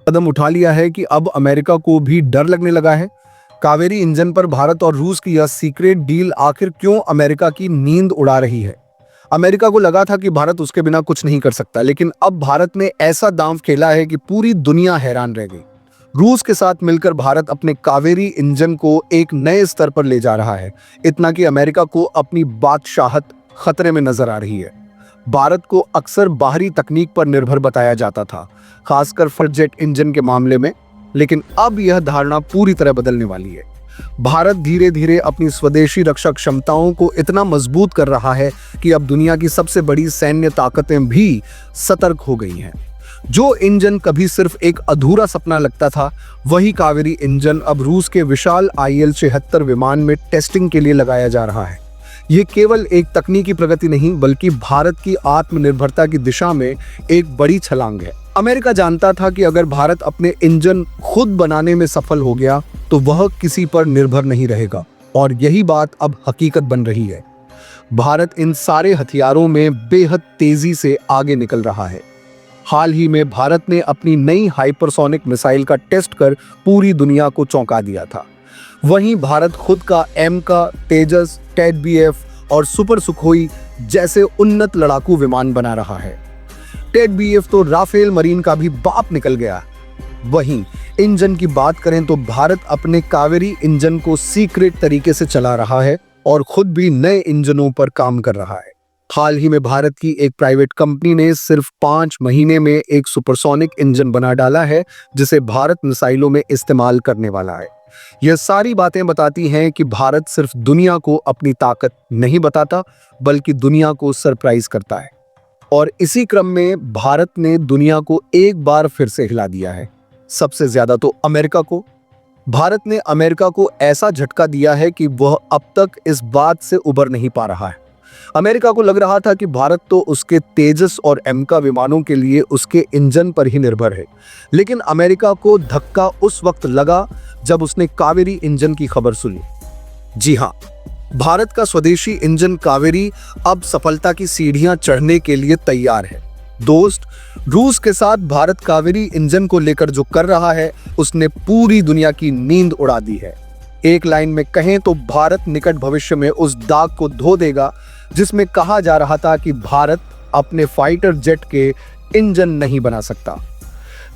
कदम उठा लिया है कि अब अमेरिका को भी डर लगने लगा है। कावेरी इंजन पर भारत और रूस की यह सीक्रेट डील आखिर क्यों अमेरिका की नींद उड़ा रही है? अमेरिका को लगा था कि भारत उसके बिना कुछ नहीं कर सकता, लेकिन अब भारत ने ऐसा दांव खेला है कि पूरी दुनिया हैरान रह गई। रूस के साथ मिलकर भारत अपने कावेरी इंजन को एक नए स्तर पर ले जा रहा है, इतना कि अमेरिका को अपनी बादशाहत खतरे में नजर आ रही है। भारत को अक्सर बाहरी तकनीक पर निर्भर बताया जाता था, खासकर फाइटर जेट इंजन के मामले में, लेकिन अब यह धारणा पूरी तरह बदलने वाली है। भारत धीरे धीरे अपनी स्वदेशी रक्षा क्षमताओं को इतना मजबूत कर रहा है कि अब दुनिया की सबसे बड़ी सैन्य ताकतें भी सतर्क हो गई हैं। जो इंजन कभी सिर्फ एक अधूरा सपना लगता था, वही कावेरी इंजन अब रूस के विशाल IL-76 विमान में टेस्टिंग के लिए लगाया जा रहा है। ये केवल एक तकनीकी प्रगति नहीं, बल्कि भारत की आत्मनिर्भरता की दिशा में एक बड़ी छलांग है। अमेरिका जानता था कि अगर भारत अपने इंजन खुद बनाने में सफल हो गया तो वह किसी पर निर्भर नहीं रहेगा, और यही बात अब हकीकत बन रही है। भारत इन सारे हथियारों में बेहद तेजी से आगे निकल रहा है। हाल ही में भारत ने अपनी नई हाइपरसोनिक मिसाइल का टेस्ट कर पूरी दुनिया को चौंका दिया था। वहीं भारत खुद का का तेजस, टेड BF और सुपर सुखोई जैसे उन्नत लड़ाकू विमान बना रहा है। टेड BF तो राफेल मरीन का भी बाप निकल गया। वहीं इंजन की बात करें तो भारत अपने कावेरी इंजन को सीक्रेट तरीके से चला रहा है और खुद भी नए इंजनों पर काम कर रहा है। हाल ही में भारत की एक प्राइवेट कंपनी ने सिर्फ 5 महीने में एक सुपरसोनिक इंजन बना डाला है, जिसे भारत मिसाइलों में इस्तेमाल करने वाला है। यह सारी बातें बताती हैं कि भारत सिर्फ दुनिया को अपनी ताकत नहीं बताता, बल्कि दुनिया को सरप्राइज करता है। और इसी क्रम में भारत ने दुनिया को एक बार फिर से हिला दिया है, सबसे ज्यादा तो अमेरिका को। भारत ने अमेरिका को ऐसा झटका दिया है कि वह अब तक इस बात से उबर नहीं पा रहा है। अमेरिका को लग रहा था कि भारत तो उसके तेजस और का विमानों के लिए उसके इंजन पर ही निर्भर है, लेकिन अमेरिका को धक्का उस वक्त लगा जब उसने कावेरी इंजन की खबर सुनी। जी हाँ, भारत का स्वदेशी इंजन कावेरी अब सफलता की सीढ़ियां चढ़ने के लिए तैयार है। दोस्त, रूस के साथ भारत कावेरी इंजन को लेकर जो कर रहा है, उसने पूरी दुनिया की नींद उड़ा दी है। एक लाइन में कहें तो भारत निकट भविष्य में उस दाग को धो देगा जिसमें कहा जा रहा था कि भारत अपने फाइटर जेट के इंजन नहीं बना सकता।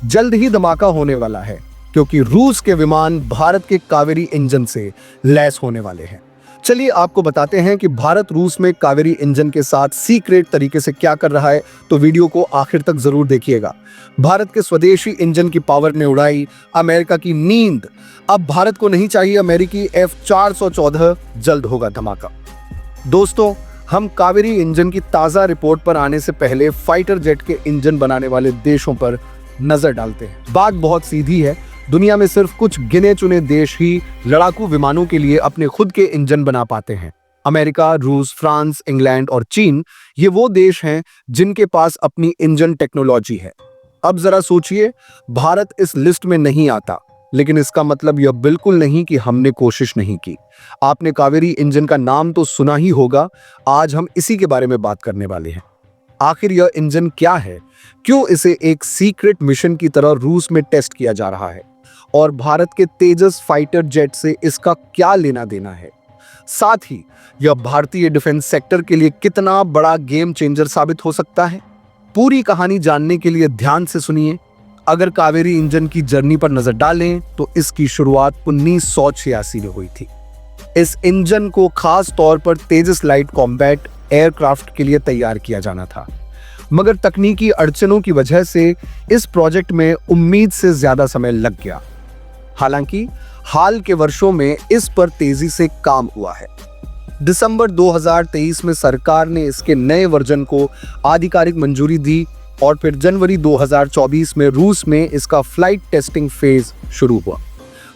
जल्द ही धमाका होने वाला है, क्योंकि रूस के विमान भारत के कावेरी इंजन से लैस होने वाले हैं। चलिए आपको बताते हैं कि भारत रूस में कावेरी इंजन के साथ सीक्रेट तरीके से क्या कर रहा है, तो वीडियो को आखिर तक जरूर देखिएगा। भारत के स्वदेशी इंजन की पावर ने उड़ाई अमेरिका की नींद। अब भारत को नहीं चाहिए अमेरिकी F-414, जल्द होगा धमाका। दोस्तों, हम कावेरी इंजन की ताजा रिपोर्ट पर आने से पहले फाइटर जेट के इंजन बनाने वाले देशों पर नजर डालते हैं। बात बहुत सीधी है, दुनिया में सिर्फ कुछ गिने चुने देश ही लड़ाकू विमानों के लिए अपने खुद के इंजन बना पाते हैं। अमेरिका, रूस, फ्रांस, इंग्लैंड और चीन, ये वो देश हैं जिनके पास अपनी इंजन टेक्नोलॉजी है। अब जरा सोचिए, भारत इस लिस्ट में नहीं आता, लेकिन इसका मतलब यह बिल्कुल नहीं कि हमने कोशिश नहीं की। आपने कावेरी इंजन का नाम तो सुना ही होगा। आज हम इसी के बारे में बात करने वाले हैं। आखिर यह इंजन क्या है, क्यों इसे एक सीक्रेट मिशन की तरह रूस में टेस्ट किया जा रहा है, और भारत के तेजस फाइटर जेट से इसका क्या लेना देना है। साथ ही यह भारतीय डिफेंस सेक्टर के लिए कितना बड़ा गेम चेंजर साबित हो सकता है। पूरी कहानी जानने के लिए ध्यान से सुनिए। अगर कावेरी इंजन की जर्नी पर नजर डालें तो इसकी शुरुआत 1986 में हुई थी। इस इंजन को खास तौर पर तेजस लाइट कॉम्बैट एयरक्राफ्ट के लिए तैयार किया जाना था, मगर तकनीकी अड़चनों की वजह से इस प्रोजेक्ट में उम्मीद से ज्यादा समय लग गया। हालांकि हाल के वर्षों में इस पर तेजी से काम हुआ है। दिसंबर 2023 में सरकार ने इसके नए वर्जन को आधिकारिक मंजूरी दी और फिर जनवरी 2024 में रूस में इसका फ्लाइट टेस्टिंग फेज शुरू हुआ।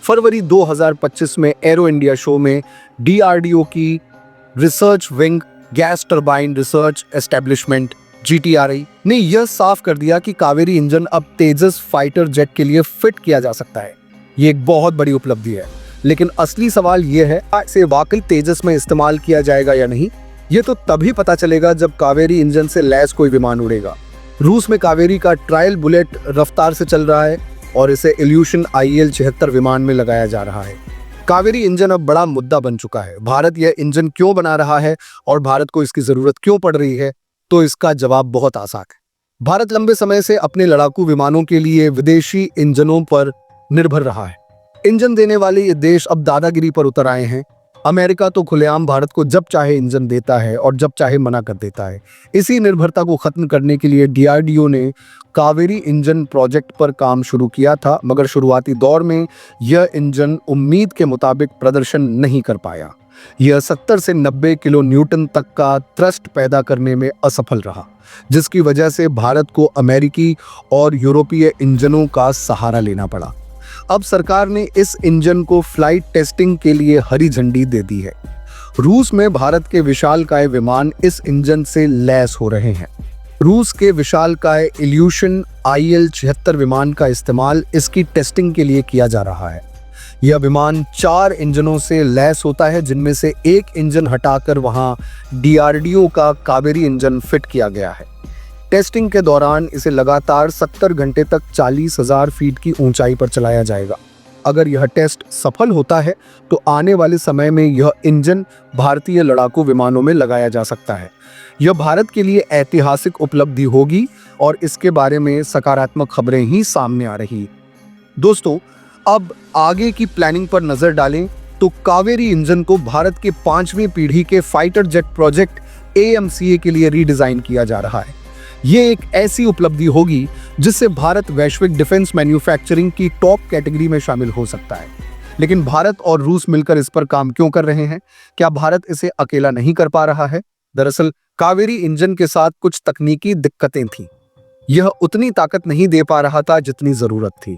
फरवरी 2025 में एरो इंडिया शो में DRDO की research wing, gas turbine research establishment GTRI ने यह साफ कर दिया कि कावेरी इंजन अब तेजस फाइटर जेट के लिए फिट किया जा सकता है। ये एक बहुत बड़ी उपलब्धि है, लेकिन असली सवाल यह है, इसे वाकई तेजस में इस्तेमाल किया जाएगा या नहीं। ये तो तभी पता चलेगा जब कावेरी इंजन से लैस कोई विमान उड़ेगा। रूस में कावेरी का ट्रायल बुलेट रफ्तार से चल रहा है। और इसे इल्यूशन IL-76 विमान में लगाया जा रहा है। कावेरी इंजन अब बड़ा मुद्दा बन चुका है। भारत यह इंजन क्यों बना रहा है और भारत को इसकी जरूरत क्यों पड़ रही है? तो इसका जवाब बहुत आसान है। भारत लंबे समय से अपने लड़ाकू विमानों के लिए विदेशी इंजनों पर निर्भर रहा है। इंजन देने वाले ये देश अब दादागिरी पर उतर आए हैं। अमेरिका तो खुलेआम भारत को जब चाहे इंजन देता है और जब चाहे मना कर देता है। इसी निर्भरता को खत्म करने के लिए DRDO ने कावेरी इंजन प्रोजेक्ट पर काम शुरू किया था, मगर शुरुआती दौर में यह इंजन उम्मीद के मुताबिक प्रदर्शन नहीं कर पाया। यह 70 से 90 किलो न्यूटन तक का थ्रस्ट पैदा करने में असफल रहा, जिसकी वजह से भारत को अमेरिकी और यूरोपीय इंजनों का सहारा लेना पड़ा। अब सरकार ने इस इंजन को फ्लाइट टेस्टिंग के लिए हरी झंडी दे दी है। रूस में भारत के विशालकाय विमान इस इंजन से लैस हो रहे हैं। रूस के विशालकाय इल्यूशन IL-76 विमान का इस्तेमाल इसकी टेस्टिंग के लिए किया जा रहा है। यह विमान 4 इंजनों से लैस होता है, जिनमें से एक इंजन हटाकर वहां DRDO का कावेरी इंजन फिट किया गया है। टेस्टिंग के दौरान इसे लगातार 70 घंटे तक 40,000 फीट की ऊंचाई पर चलाया जाएगा। अगर यह टेस्ट सफल होता है तो आने वाले समय में यह इंजन भारतीय लड़ाकू विमानों में लगाया जा सकता है। यह भारत के लिए ऐतिहासिक उपलब्धि होगी और इसके बारे में सकारात्मक खबरें ही सामने आ रही। दोस्तों, अब आगे की प्लानिंग पर नजर डालें तो कावेरी इंजन को भारत के 5वीं पीढ़ी के फाइटर जेट प्रोजेक्ट AMCA के लिए रीडिजाइन किया जा रहा है। ये एक ऐसी उपलब्धि होगी जिससे भारत वैश्विक डिफेंस मैन्युफैक्चरिंग की टॉप कैटेगरी में शामिल हो सकता है। लेकिन भारत और रूस मिलकर इस पर काम क्यों कर रहे हैं? क्या भारत इसे अकेला नहीं कर पा रहा है? दरअसल कावेरी इंजन के साथ कुछ तकनीकी दिक्कतें थीं। यह उतनी ताकत नहीं दे पा रहा था जितनी जरूरत थी।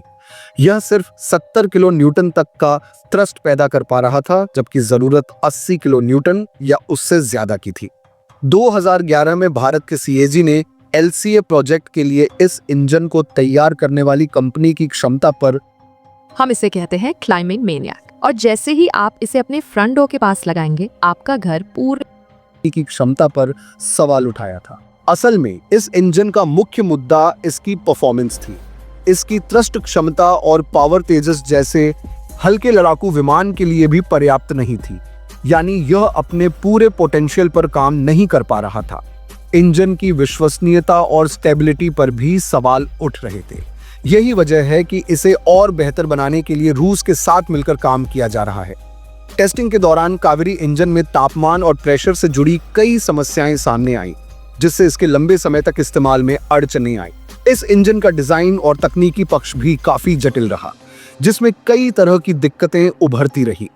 यह सिर्फ 70 किलो न्यूटन तक का थ्रस्ट पैदा कर पा रहा था, जबकि जरूरत 80 किलो न्यूटन या उससे ज्यादा की थी। 2011 में भारत के CAG ने LCA प्रोजेक्ट के लिए इस इंजन को तैयार करने वाली कंपनी की क्षमता पर, हम इसे कहते हैं क्लाइमेट मेनियाक, और जैसे ही आप इसे अपने फ्रंट डोर के पास लगाएंगे, आपका घर पूरे की क्षमता पर सवाल उठाया था। असल में इस इंजन का मुख्य मुद्दा इसकी परफॉर्मेंस थी। इसकी थ्रस्ट क्षमता और पावर तेजस जैसे हल्के लड़ाकू विमान के लिए भी पर्याप्त नहीं थी, यानी यह अपने पूरे पोटेंशियल पर काम नहीं कर पा रहा था। इंजन की विश्वसनीयता और स्टेबिलिटी पर भी सवाल उठ रहे थे। यही वजह है कि इसे और बेहतर बनाने के लिए रूस के साथ मिलकर काम किया जा रहा है। टेस्टिंग के दौरान कावेरी इंजन में तापमान और प्रेशर से जुड़ी कई समस्याएं सामने आई, जिससे इसके लंबे समय तक इस्तेमाल में अड़चनें आई। इस इंजन का डिजाइन और तकनीकी पक्ष भी काफी जटिल रहा, जिसमें कई तरह की दिक्कतें उभरती रही,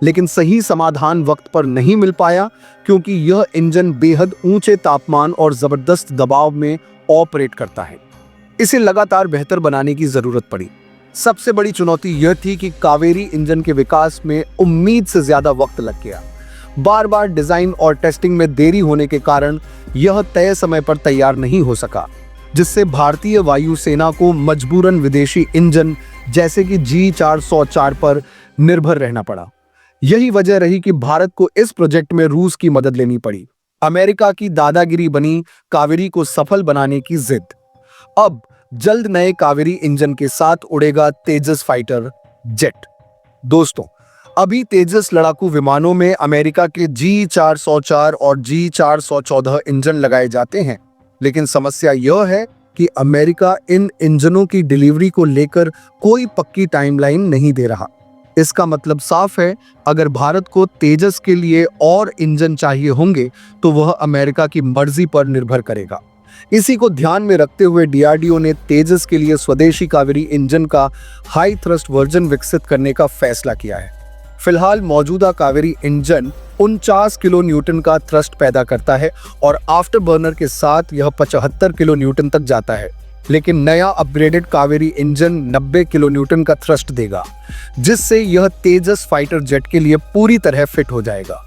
लेकिन सही समाधान वक्त पर नहीं मिल पाया, क्योंकि यह इंजन बेहद ऊंचे तापमान और जबरदस्त दबाव में ऑपरेट करता है। इसे लगातार बेहतर बनाने की जरूरत पड़ी। सबसे बड़ी चुनौती यह थी कि कावेरी इंजन के विकास में उम्मीद से ज्यादा वक्त लग गया। बार बार डिजाइन और टेस्टिंग में देरी होने के कारण यह तय समय पर तैयार नहीं हो सका, जिससे भारतीय वायुसेना को मजबूरन विदेशी इंजन जैसे कि G404 पर निर्भर रहना पड़ा। यही वजह रही कि भारत को इस प्रोजेक्ट में रूस की मदद लेनी पड़ी। अमेरिका की दादागिरी बनी कावेरी को सफल बनाने की जिद। अब जल्द नए कावेरी इंजन के साथ उड़ेगा तेजस फाइटर जेट। दोस्तों, अभी तेजस लड़ाकू विमानों में अमेरिका के G404 और G414 इंजन लगाए जाते हैं, लेकिन समस्या यह है कि अमेरिका इन इंजनों की डिलीवरी को लेकर कोई पक्की टाइमलाइन नहीं दे रहा। इसका मतलब साफ है, अगर भारत को तेजस के लिए और इंजन चाहिए होंगे तो वह अमेरिका की मर्जी पर निर्भर करेगा। इसी को ध्यान में रखते हुए DRDO ने तेजस के लिए स्वदेशी कावेरी इंजन का हाई थ्रस्ट वर्जन विकसित करने का फैसला किया है। फिलहाल मौजूदा कावेरी इंजन 49 किलो न्यूटन का थ्रस्ट पैदा करता है और आफ्टर बर्नर के साथ यह 75 किलो न्यूटन तक जाता है, लेकिन नया upgraded Kaveri engine 90 kilo Newton का थ्रस्ट देगा, जिससे यह तेजस फाइटर जेट के लिए पूरी तरह फिट हो जाएगा।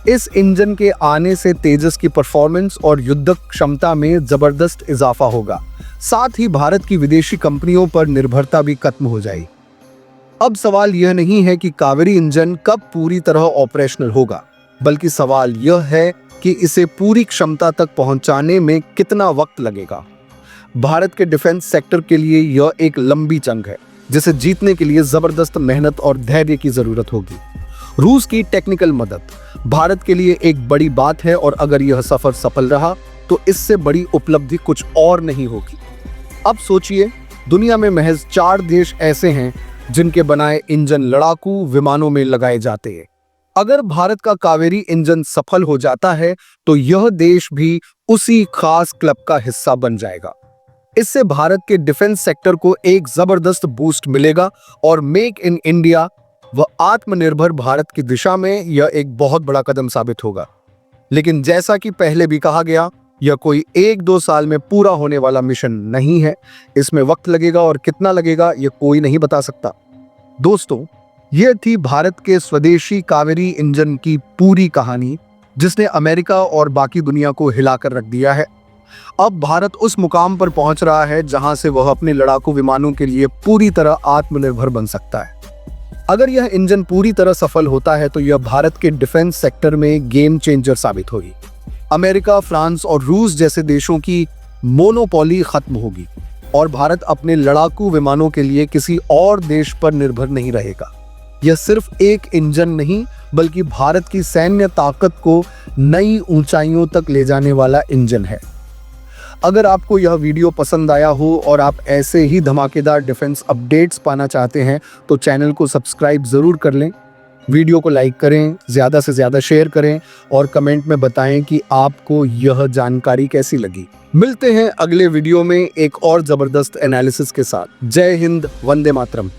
इस इंजन के आने से तेजस की परफॉर्मेंस और युद्धक क्षमता में जबरदस्त इजाफा होगा। साथ ही भारत की विदेशी कंपनियों पर निर्भरता भी खत्म हो जाएगी। अब सवाल यह नहीं है कि कावेरी इंजन कब पूरी तरह ऑपरेशनल होगा, बल्कि सवाल यह है कि इसे पूरी क्षमता तक पहुंचाने में कितना वक्त लगेगा। भारत के डिफेंस सेक्टर के लिए यह एक लंबी जंग है। जिसे जीतने के लिए जबरदस्त मेहनत और धैर्य की जरूरत होगी। रूस की टेक्निकल मदद भारत के लिए एक बड़ी बात है और अगर यह सफर सफल रहा तो इससे बड़ी उपलब्धि कुछ और नहीं होगी। अब सोचिए, दुनिया में महज 4 देश ऐसे हैं जिनके बनाए इंजन लड़ाकू विमानों में लगाए जाते हैं। अगर भारत का कावेरी इंजन सफल हो जाता है तो यह देश भी उसी खास क्लब का हिस्सा बन जाएगा। इससे भारत के डिफेंस सेक्टर को एक जबरदस्त बूस्ट मिलेगा और मेक इन इंडिया व आत्मनिर्भर भारत की दिशा में यह एक बहुत बड़ा कदम साबित होगा। लेकिन जैसा कि पहले भी कहा गया, यह कोई 1-2 साल में पूरा होने वाला मिशन नहीं है। इसमें वक्त लगेगा और कितना लगेगा यह कोई नहीं बता सकता। दोस्तों, यह थी भारत के स्वदेशी कावेरी इंजन की पूरी कहानी, जिसने अमेरिका और बाकी दुनिया को हिलाकर रख दिया है। अब भारत उस मुकाम पर पहुंच रहा है जहां से वह अपने लड़ाकू विमानों के लिए पूरी तरह आत्मनिर्भर बन सकता है। अगर यह इंजन पूरी तरह सफल होता है तो यह भारत के डिफेंस सेक्टर में गेम चेंजर साबित होगी। अमेरिका, फ्रांस और रूस जैसे देशों की मोनोपोली खत्म होगी और भारत अपने लड़ाकू विमानों के लिए किसी और देश पर निर्भर नहीं रहेगा। यह सिर्फ एक इंजन नहीं बल्कि भारत की सैन्य ताकत को नई ऊंचाइयों तक ले जाने वाला इंजन है। अगर आपको यह वीडियो पसंद आया हो और आप ऐसे ही धमाकेदार डिफेंस अपडेट्स पाना चाहते हैं तो चैनल को सब्सक्राइब जरूर कर लें, वीडियो को लाइक करें, ज़्यादा से ज़्यादा शेयर करें और कमेंट में बताएं कि आपको यह जानकारी कैसी लगी। मिलते हैं अगले वीडियो में एक और ज़बरदस्त एनालिसिस के साथ। जय हिंद, वंदे मातरम।